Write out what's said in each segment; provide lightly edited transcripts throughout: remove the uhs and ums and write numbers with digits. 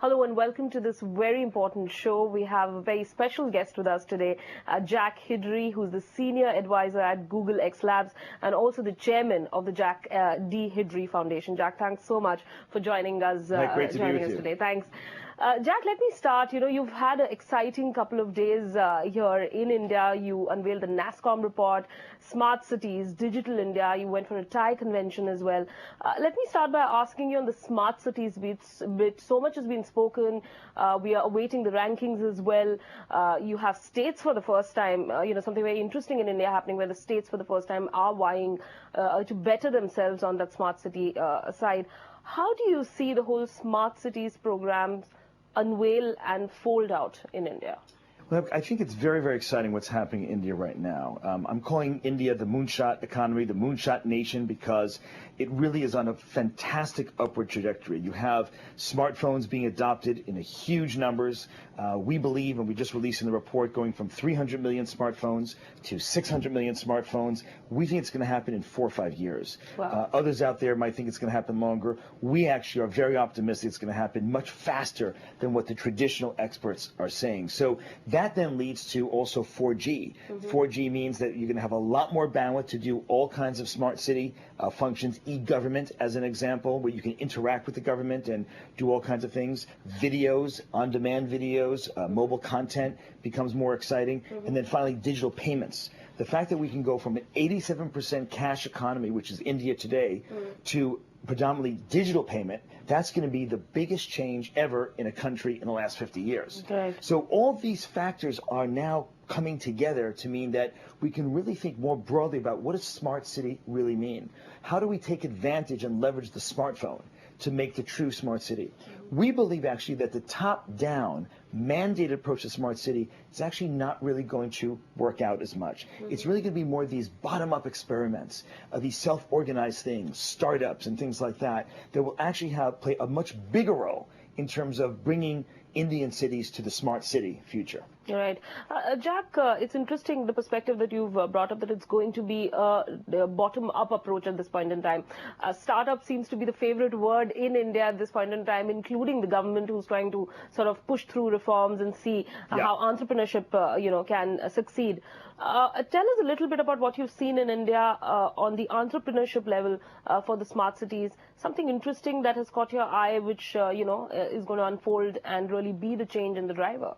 Hello and welcome to this very important show. We have a very special guest with us today, Jack Hidary, who's the Senior Advisor at Google X Labs and also the Chairman of the Jack D. Hidary Foundation. Jack, thanks so much for joining us, today. Thanks. Jack, let me start. You've had an exciting couple of days here in India. You unveiled the NASSCOM report, Smart Cities, Digital India. You went for a TIE convention as well. Let me start by asking you on the Smart Cities bit. So much has been spoken. We are awaiting the rankings as well. You have states for the first time, something very interesting in India happening where the states for the first time are vying to better themselves on that smart city side. How do you see the whole smart cities programs unveil and fold out in India? Well, I think it's very, very exciting what's happening in India right now. I'm calling India the Moonshot economy, the Moonshot nation, because it really is on a fantastic upward trajectory. You have smartphones being adopted in huge numbers. We believe, and we just released in the report, going from 300 million smartphones to 600 million smartphones. We think it's going to happen in 4 or 5 years. Wow. Others out there might think it's going to happen longer. We actually are very optimistic it's going to happen much faster than what the traditional experts are saying. So that then leads to also 4G. 4G means that you're going to have a lot more bandwidth to do all kinds of smart city functions. E-government, as an example, where you can interact with the government and do all kinds of things. Videos, on-demand videos, mobile content becomes more exciting. And then finally, digital payments. The fact that we can go from an 87% cash economy, which is India today, to predominantly digital payment, that's going to be the biggest change ever in a country in the last 50 years. Okay. So all these factors are now coming together to mean that we can really think more broadly about what does smart city really mean? How do we take advantage and leverage the smartphone to make the true smart city? We believe actually that the top-down mandated approach to smart city is actually not really going to work out as much. It's really going to be more of these bottom-up experiments, these self-organized things, startups and things like that, that will actually play a much bigger role in terms of bringing Indian cities to the smart city future. Right. Jack, it's interesting the perspective that you've brought up, that it's going to be a bottom-up approach at this point in time. Startup seems to be the favorite word in India at this point in time, including the government, who's trying to sort of push through reforms and see how entrepreneurship, can succeed. Tell us a little bit about what you've seen in India on the entrepreneurship level for the smart cities. Something interesting that has caught your eye, which, is going to unfold and really be the change in the driver.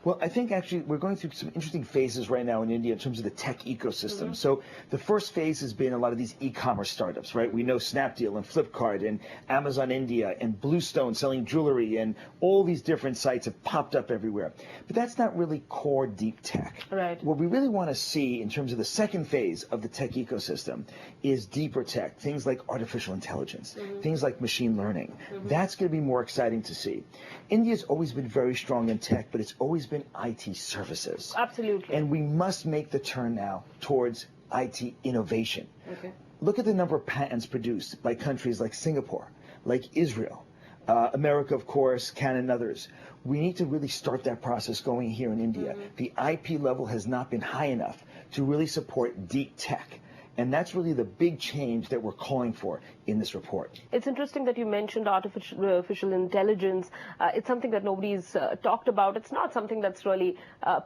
Well, I think actually we're going through some interesting phases right now in India in terms of the tech ecosystem. So the first phase has been a lot of these e-commerce startups, right? We know Snapdeal and Flipkart and Amazon India and Bluestone selling jewelry, and all these different sites have popped up everywhere. But that's not really core deep tech. Right. What we really want to see in terms of the second phase of the tech ecosystem is deeper tech, things like artificial intelligence, things like machine learning. That's going to be more exciting to see. India's always been very strong in tech, but it's always been IT services. Absolutely. And we must make the turn now towards IT innovation. Okay. Look at the number of patents produced by countries like Singapore, like Israel, America, of course, Canada, and others. We need to really start that process going here in India. The IP level has not been high enough to really support deep tech. And that's really the big change that we're calling for in this report. It's interesting that you mentioned artificial intelligence. It's something that nobody's talked about. It's not something that's really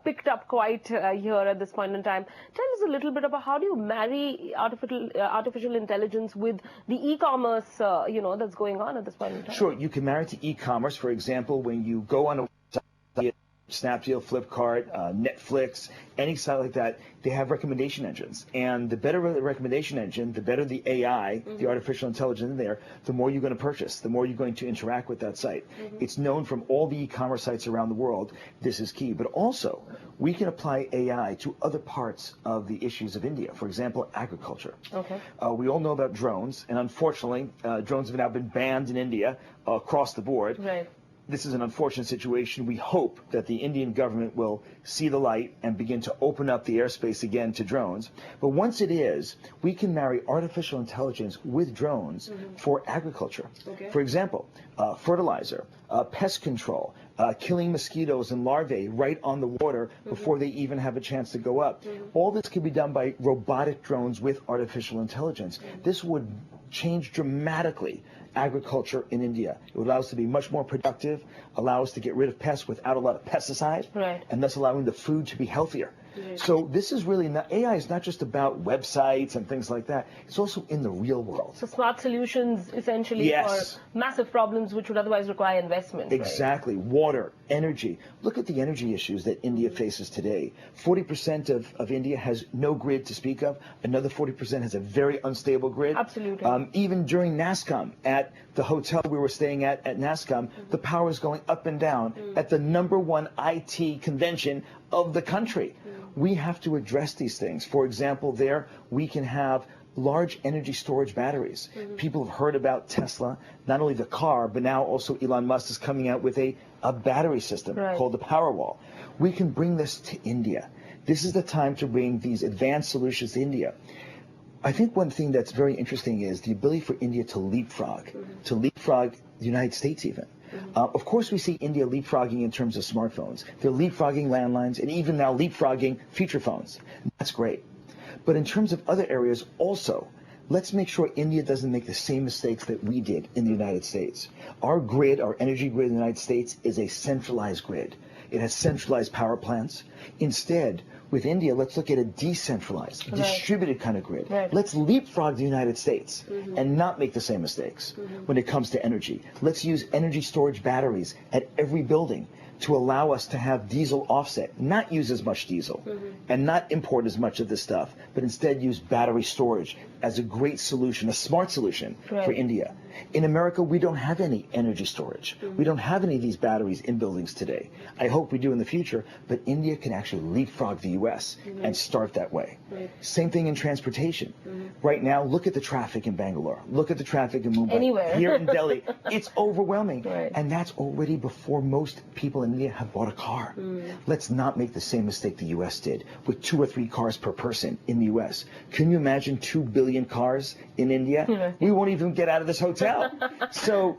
picked up quite here at this point in time. Tell us a little bit about how do you marry artificial intelligence with the e-commerce, that's going on at this point in time? Sure, you can marry it to e-commerce. For example, when you go on a website, Snapdeal, Flipkart, Netflix, any site like that, they have recommendation engines. And the better the recommendation engine, the better the AI, the artificial intelligence in there, the more you're going to purchase, the more you're going to interact with that site. It's known from all the e-commerce sites around the world. This is key. But also, we can apply AI to other parts of the issues of India. For example, agriculture. Okay. We all know about drones, and unfortunately, drones have now been banned in India across the board. Right. This is an unfortunate situation. We hope that the Indian government will see the light and begin to open up the airspace again to drones. But once it is, we can marry artificial intelligence with drones for agriculture. Okay. For example, fertilizer, pest control, killing mosquitoes and larvae right on the water before they even have a chance to go up. All this can be done by robotic drones with artificial intelligence. This would change dramatically agriculture in India. It would allow us to be much more productive, allow us to get rid of pests without a lot of pesticide, and thus allowing the food to be healthier. So this is really not, AI is not just about websites and things like that. It's also in the real world. So smart solutions essentially for massive problems which would otherwise require investment. Exactly. Water, energy. Look at the energy issues that India faces today. 40% of India has no grid to speak of. Another 40% has a very unstable grid. Absolutely. Even during NASCOM, at the hotel we were staying at NASCOM, the power is going up and down at the #1 IT convention of the country. We have to address these things. For example, there we can have large energy storage batteries. People have heard about Tesla, not only the car, but now also Elon Musk is coming out with a battery system called the Powerwall. We can bring this to India. This is the time to bring these advanced solutions to India. I think one thing that's very interesting is the ability for India to leapfrog the United States even. Of course, we see India leapfrogging in terms of smartphones. They're leapfrogging landlines and even now leapfrogging feature phones. That's great. But in terms of other areas also, let's make sure India doesn't make the same mistakes that we did in the United States. Our grid, our energy grid in the United States is a centralized grid. It has centralized power plants. Instead, with India, let's look at a decentralized, distributed kind of grid. Let's leapfrog the United States and not make the same mistakes when it comes to energy. Let's use energy storage batteries at every building to allow us to have diesel offset, not use as much diesel and not import as much of this stuff, but instead use battery storage as a great solution, a smart solution for India. In America, we don't have any energy storage. We don't have any of these batteries in buildings today. I hope we do in the future, but India can actually leapfrog the U.S. and start that way. Same thing in transportation. Right now, look at the traffic in Bangalore. Look at the traffic in Mumbai. Anywhere. Here in Delhi. It's overwhelming. And that's already before most people in India have bought a car. Let's not make the same mistake the U.S. did with 2 or 3 cars per person in the U.S. Can you imagine 2 billion cars in India? We won't even get out of this hotel. So,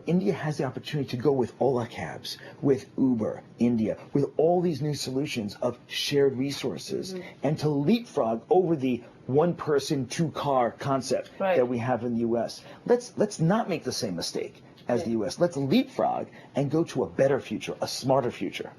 India has the opportunity to go with Ola Cabs, with Uber, India, with all these new solutions of shared resources, and to leapfrog over the 1-person, 2-car concept that we have in the U.S. Let's not make the same mistake as the U.S. Let's leapfrog and go to a better future, a smarter future.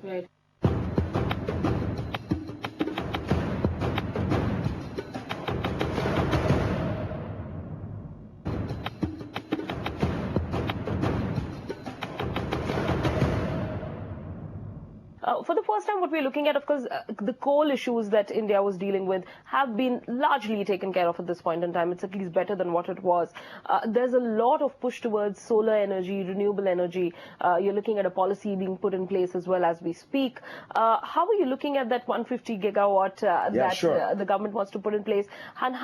For the first time, what we're looking at, of course, the coal issues that India was dealing with have been largely taken care of at this point in time. It's at least better than what it was. There's a lot of push towards solar energy, renewable energy. You're looking at a policy being put in place as well as we speak. How are you looking at that 150 gigawatt that the government wants to put in place? And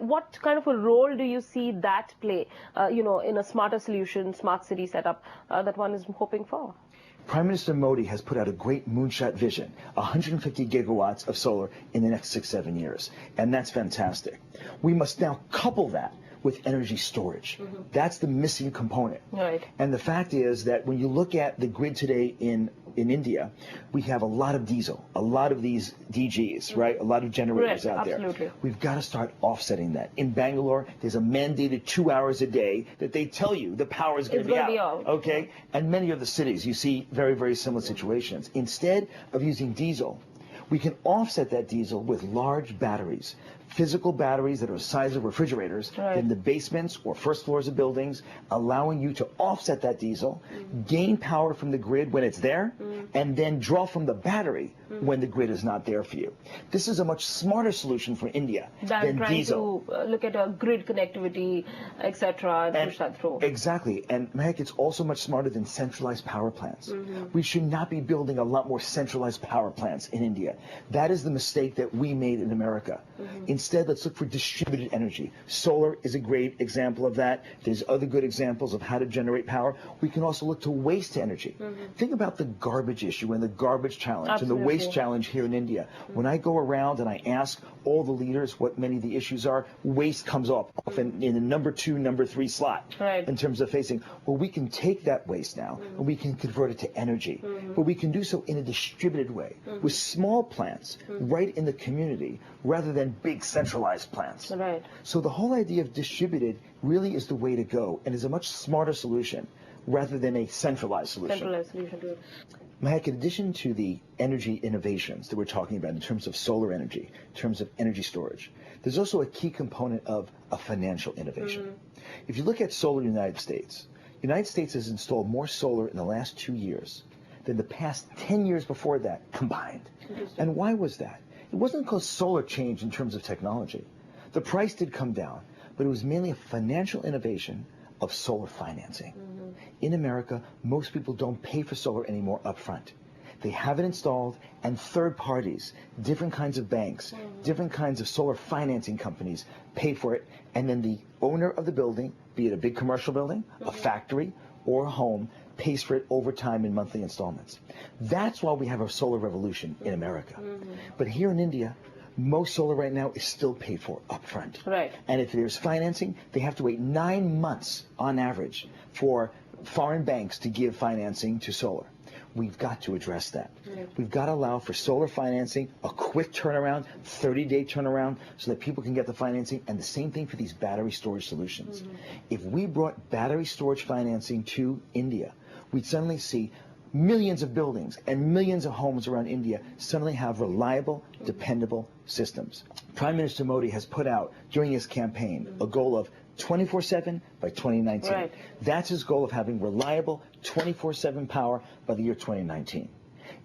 what kind of a role do you see that play, in a smarter solution, smart city setup that one is hoping for? Prime Minister Modi has put out a great Moonshot vision, 150 gigawatts of solar in the next 6-7 years. And that's fantastic. We must now couple that with energy storage. That's the missing component. And the fact is that when you look at the grid today in India, we have a lot of diesel, a lot of these DGs, a lot of generators out there. We've got to start offsetting that. In Bangalore, there's a mandated 2 hours a day that they tell you the power is going to be out. Okay? And many of the cities, you see very, very similar situations. Instead of using diesel, we can offset that diesel with large batteries, physical batteries that are the size of refrigerators in the basements or first floors of buildings, allowing you to offset that diesel, gain power from the grid when it's there, and then draw from the battery when the grid is not there for you. This is a much smarter solution for India than diesel. To look at a grid connectivity, etc., and push that through. Exactly. And Mehak, it's also much smarter than centralized power plants. We should not be building a lot more centralized power plants in India. That is the mistake that we made in America. Instead, let's look for distributed energy. Solar is a great example of that. There's other good examples of how to generate power. We can also look to waste energy. Think about the garbage energy issue and the garbage challenge Absolutely. and the waste challenge here in India. When I go around and I ask all the leaders what many of the issues are, waste comes up often in the number 2, number 3 slot in terms of facing. Well, we can take that waste now and we can convert it to energy, but we can do so in a distributed way with small plants right in the community rather than big centralized plants. Right. So the whole idea of distributed really is the way to go and is a much smarter solution rather than a centralized solution. Centralized solution to it. Mahek, in addition to the energy innovations that we're talking about in terms of solar energy, in terms of energy storage, there's also a key component of a financial innovation. If you look at solar in the United States has installed more solar in the last 2 years than the past 10 years before that combined. And why was that? It wasn't because solar changed in terms of technology. The price did come down, but it was mainly a financial innovation of solar financing. In America, most people don't pay for solar anymore upfront. They have it installed, and third parties, different kinds of banks, different kinds of solar financing companies pay for it, and then the owner of the building, be it a big commercial building, a factory, or a home, pays for it over time in monthly installments. That's why we have a solar revolution in America. But here in India, most solar right now is still paid for upfront. Right. And if there's financing, they have to wait 9 months on average for foreign banks to give financing to solar. We've got to address that. We've got to allow for solar financing, a quick turnaround, 30-day turnaround, so that people can get the financing, and the same thing for these battery storage solutions. If we brought battery storage financing to India, we'd suddenly see millions of buildings and millions of homes around India suddenly have reliable, dependable systems. Prime Minister Modi has put out, during his campaign, a goal of 24/7 by 2019. Right. That's his goal of having reliable 24/7 power by the year 2019.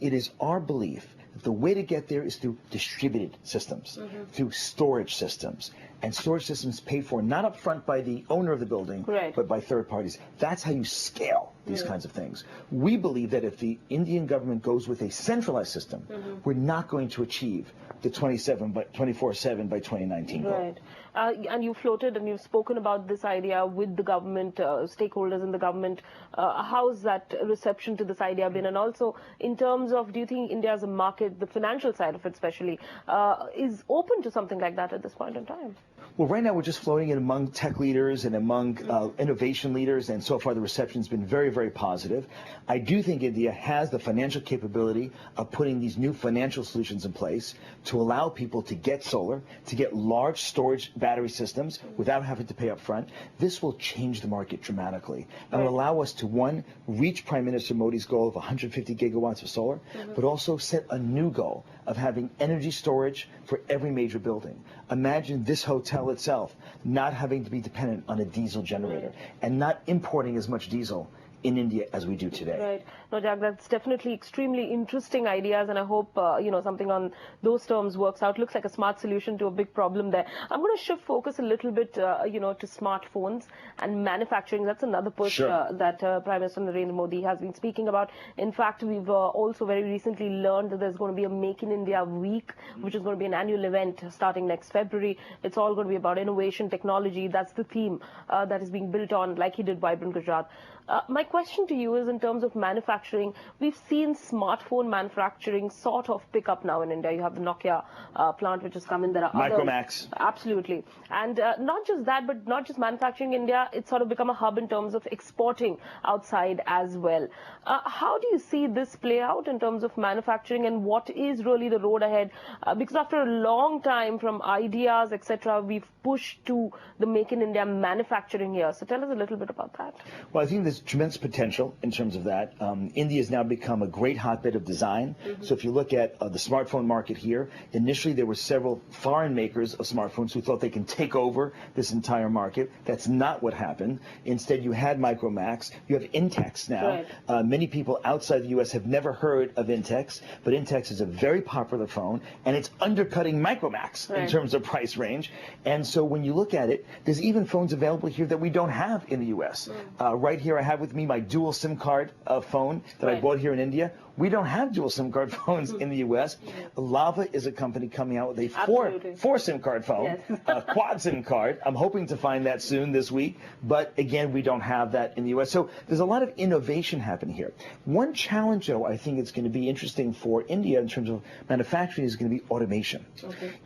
It is our belief that the way to get there is through distributed systems, through storage systems, and storage systems paid for not up front by the owner of the building, but by third parties. That's how you scale these kinds of things. We believe that if the Indian government goes with a centralized system, we're not going to achieve the 24/7 by 2019 goal. Right. And you floated and you've spoken about this idea with the government, stakeholders in the government. How's that reception to this idea been? And also, in terms of, do you think India as a market, the financial side of it especially, is open to something like that at this point in time? Well, right now we're just floating it among tech leaders and among innovation leaders, and so far the reception's been very, very positive. I do think India has the financial capability of putting these new financial solutions in place to allow people to get solar, to get large storage battery systems without having to pay up front. This will change the market dramatically and will allow us to, one, reach Prime Minister Modi's goal of 150 gigawatts of solar, but also set a new goal of having energy storage for every major building. Imagine this hotel itself not having to be dependent on a diesel generator and not importing as much diesel in India as we do today. Right. No, Jack, that's definitely extremely interesting ideas, and I hope, something on those terms works out. Looks like a smart solution to a big problem there. I'm going to shift focus a little bit, to smartphones and manufacturing. That's another push that Prime Minister Narendra Modi has been speaking about. In fact, we've also very recently learned that there's going to be a Make in India week, which is going to be an annual event starting next February. It's all going to be about innovation, technology. That's the theme that is being built on, like he did Vibrant Gujarat. My question to you is, in terms of manufacturing, we've seen smartphone manufacturing sort of pick up now in India. You have the Nokia plant which has come in. There are Micromax. Absolutely. And not just that, but not just manufacturing in India, it's sort of become a hub in terms of exporting outside as well. How do you see this play out in terms of manufacturing, and what is really the road ahead? Because after a long time, from ideas, etc., we've pushed to the Make in India manufacturing here. So tell us a little bit about that. Well, I think there's tremendous potential in terms of that. India has now become a great hotbed of design. So if you look at the smartphone market here, initially there were several foreign makers of smartphones who thought they can take over this entire market. That's not what happened. Instead, you had Micromax. You have Intex now. Many people outside the U.S. have never heard of Intex, but Intex is a very popular phone, and it's undercutting Micromax in terms of price range. And so when you look at it, there's even phones available here that we don't have in the U.S. Right here, I have with me my dual SIM card phone that I bought here in India. We don't have dual SIM card phones in the U.S. Lava is a company coming out with a four SIM card phone, a quad SIM card. I'm hoping to find that soon this week. But again, we don't have that in the U.S. So there's a lot of innovation happening here. One challenge, though, I think it's going to be interesting for India in terms of manufacturing is going to be automation.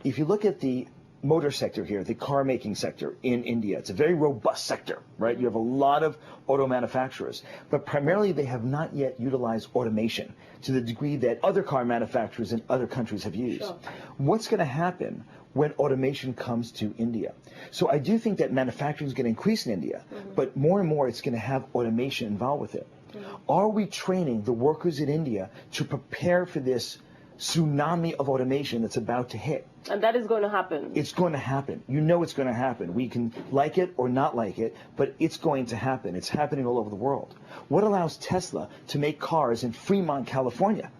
If you look at the motor sector here, the car making sector in India, it's a very robust sector, right? You have a lot of auto manufacturers, but primarily they have not yet utilized automation to the degree that other car manufacturers in other countries have used. What's going to happen when automation comes to India? So I do think that manufacturing is going to increase in India, but more and more it's going to have automation involved with it. Are we training the workers in India to prepare for this tsunami of automation that's about to hit? And that is going to happen. It's going to happen. You know it's going to happen. We can like it or not like it, but it's going to happen. It's happening all over the world. What allows Tesla to make cars in Fremont, California,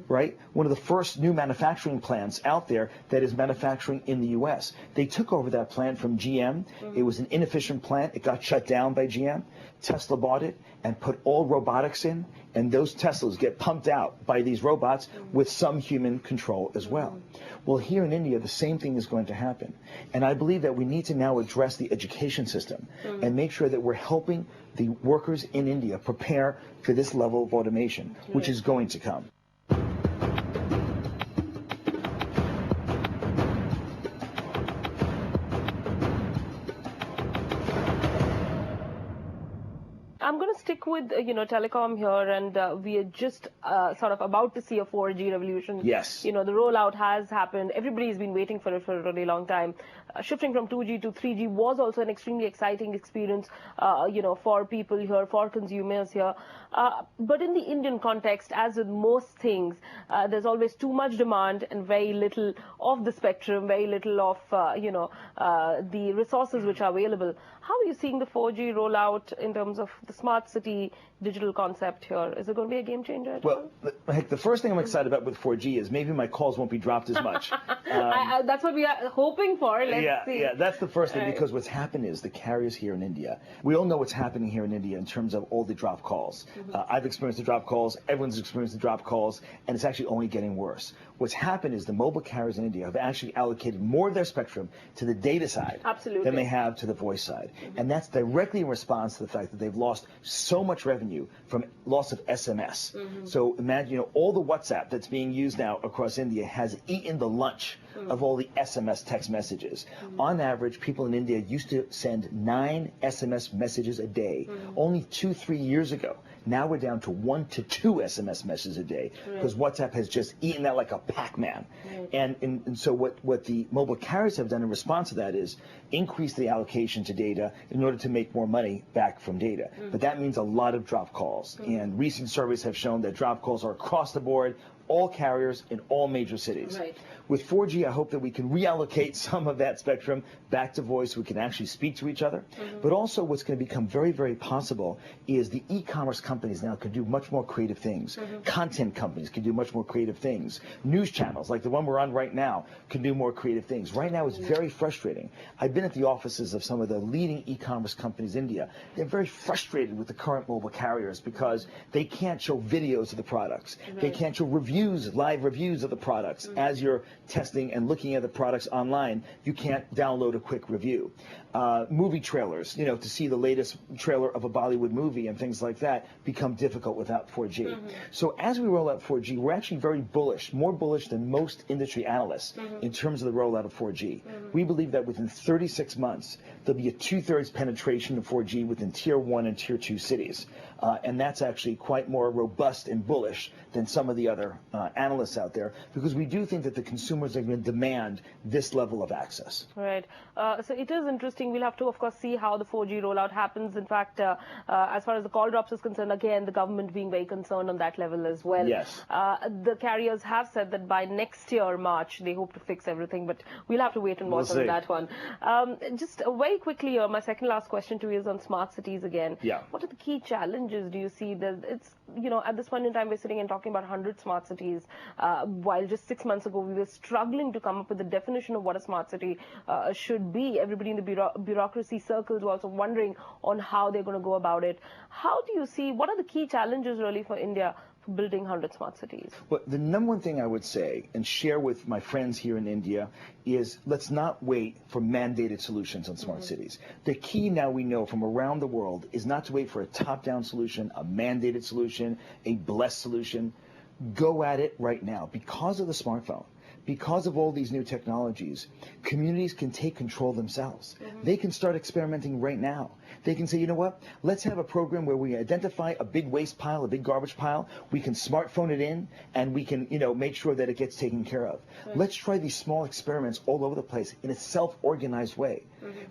right? One of the first new manufacturing plants out there that is manufacturing in the U.S. They took over that plant from GM. It was an inefficient plant. It got shut down by GM. Tesla bought it and put all robotics in, and those Teslas get pumped out by these robots with some human control as well. Well, here in India, the same thing is going to happen. And I believe that we need to now address the education system and make sure that we're helping the workers in India prepare for this level of automation, which is going to come. I'm going to stick with, telecom here, and we are just sort of about to see a 4G revolution. Yes. The rollout has happened. Everybody's been waiting for it for a really long time. Shifting from 2G to 3G was also an extremely exciting experience, for people here, for consumers here. But in the Indian context, as with most things, there's always too much demand and very little of the spectrum, very little of, the resources which are available. How are you seeing the 4G rollout in terms of the smart city digital concept here? Is it going to be a game changer? Well, heck, the first thing I'm excited about with 4G is maybe my calls won't be dropped as much. That's what we are hoping for. Let's see. Yeah, that's the first thing, because what's happened is the carriers here in India, we all know what's happening here in India in terms of all the drop calls. I've experienced the drop calls, everyone's experienced the drop calls, and it's actually only getting worse. What's happened is the mobile carriers in India have actually allocated more of their spectrum to the data side than they have to the voice side. And that's directly in response to the fact that they've lost so much revenue from loss of SMS. So imagine, all the WhatsApp that's being used now across India has eaten the lunch of all the SMS text messages. On average, people in India used to send 9 SMS messages a day only 2-3 years ago. Now we're down to 1 to 2 SMS messages a day because WhatsApp has just eaten that like a Pac-Man. And so what the mobile carriers have done in response to that is increase the allocation to data in order to make more money back from data. But that means a lot of drop calls. And recent surveys have shown that drop calls are across the board, all carriers in all major cities. With 4G, I hope that we can reallocate some of that spectrum back to voice so we can actually speak to each other. But also what's going to become very, very possible is the e-commerce companies now can do much more creative things. Content companies can do much more creative things. News channels, like the one we're on right now, can do more creative things. Right now it's very frustrating. I've been at the offices of some of the leading e-commerce companies in India. They're very frustrated with the current mobile carriers because they can't show videos of the products. They can't show live reviews of the products. As you're testing and looking at the products online, you can't download a quick review. Movie trailers, to see the latest trailer of a Bollywood movie and things like that become difficult without 4G. So as we roll out 4G, we're actually very bullish, more bullish than most industry analysts in terms of the rollout of 4G. We believe that within 36 months, there'll be a 2/3 penetration of 4G within Tier 1 and Tier 2 cities. And that's actually quite more robust and bullish than some of the other analysts out there, because we do think that the consumers are going to demand this level of access. Right. So it is interesting. We'll have to, of course, see how the 4G rollout happens. In fact, as far as the call drops is concerned, again, the government being very concerned on that level as well. Yes. The carriers have said that by next year, March, they hope to fix everything, but we'll have to wait and watch on that one. Just very quickly, my second last question to you is on smart cities again. Yeah. What are the key challenges do you see? That it's, at this point in time, we're sitting and talking about 100 smart cities. cities. While just 6 months ago, we were struggling to come up with the definition of what a smart city should be. Everybody in the bureaucracy circles were also wondering on how they're going to go about it. How do you see, what are the key challenges really for India for building 100 smart cities? Well, the number one thing I would say and share with my friends here in India is let's not wait for mandated solutions on smart cities. The key now we know from around the world is not to wait for a top-down solution, a mandated solution, a blessed solution. Go at it right now. Because of the smartphone, because of all these new technologies, communities can take control themselves. They can start experimenting right now. They can say, you know what, let's have a program where we identify a big waste pile, a big garbage pile. We can smartphone it in, and we can, make sure that it gets taken care of. Let's try these small experiments all over the place in a self-organized way.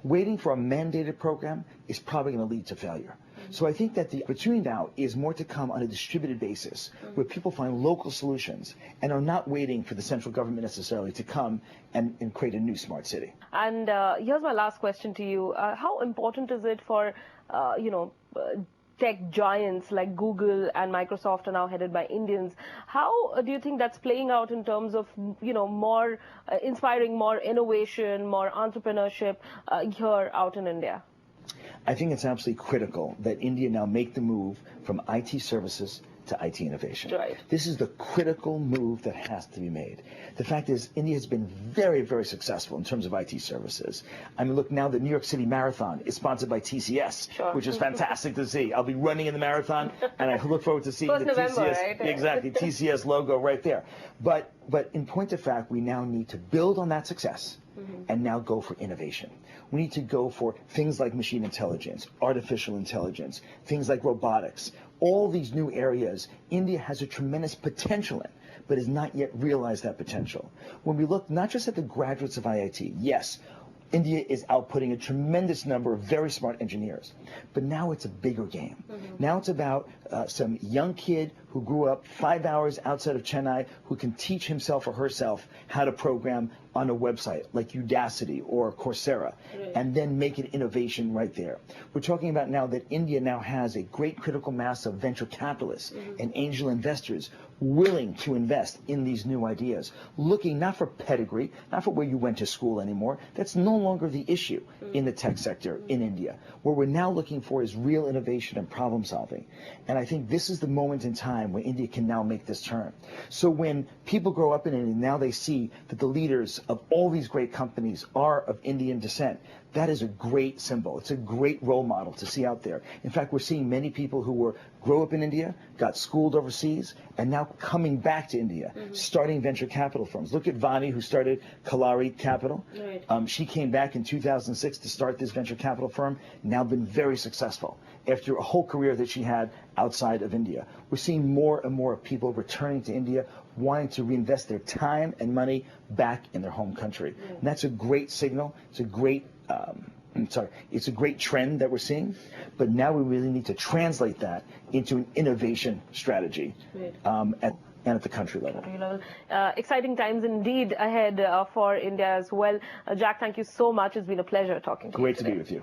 Waiting for a mandated program is probably going to lead to failure. So I think that the opportunity now is more to come on a distributed basis, where people find local solutions and are not waiting for the central government necessarily to come and create a new smart city. And here's my last question to you. How important is it for, tech giants like Google and Microsoft are now headed by Indians? How do you think that's playing out in terms of, more inspiring more innovation, more entrepreneurship here out in India? I think it's absolutely critical that India now make the move from IT services to IT innovation. Right. This is the critical move that has to be made. The fact is, India has been very, very successful in terms of IT services. I mean, look, now the New York City Marathon is sponsored by TCS, which is fantastic to see. I'll be running in the marathon, and I look forward to seeing the November, TCS, right? exactly, TCS logo right there. But in point of fact, we now need to build on that success and now go for innovation. We need to go for things like machine intelligence, artificial intelligence, things like robotics. All these new areas, India has a tremendous potential in, but has not yet realized that potential. When we look not just at the graduates of IIT, yes, India is outputting a tremendous number of very smart engineers, but now it's a bigger game. Now it's about some young kid who grew up 5 hours outside of Chennai who can teach himself or herself how to program on a website like Udacity or Coursera, and then make an innovation right there. We're talking about now that India now has a great critical mass of venture capitalists and angel investors willing to invest in these new ideas, looking not for pedigree, not for where you went to school anymore. That's no longer the issue in the tech sector in India. What we're now looking for is real innovation and problem solving. And I think this is the moment in time where India can now make this turn. So when people grow up in India, now they see that the leaders of all these great companies are of Indian descent. That is a great symbol. It's a great role model to see out there. In fact, we're seeing many people who grew up in India, got schooled overseas, and now coming back to India, starting venture capital firms. Look at Vani, who started Kalari Capital. She came back in 2006 to start this venture capital firm, now been very successful after a whole career that she had outside of India. We're seeing more and more people returning to India, wanting to reinvest their time and money back in their home country. And that's a great signal. It's a great it's a great trend that we're seeing, but now we really need to translate that into an innovation strategy at the country level. Exciting times indeed ahead for India as well. Jack, thank you so much. It's been a pleasure talking to you. Great to be with you.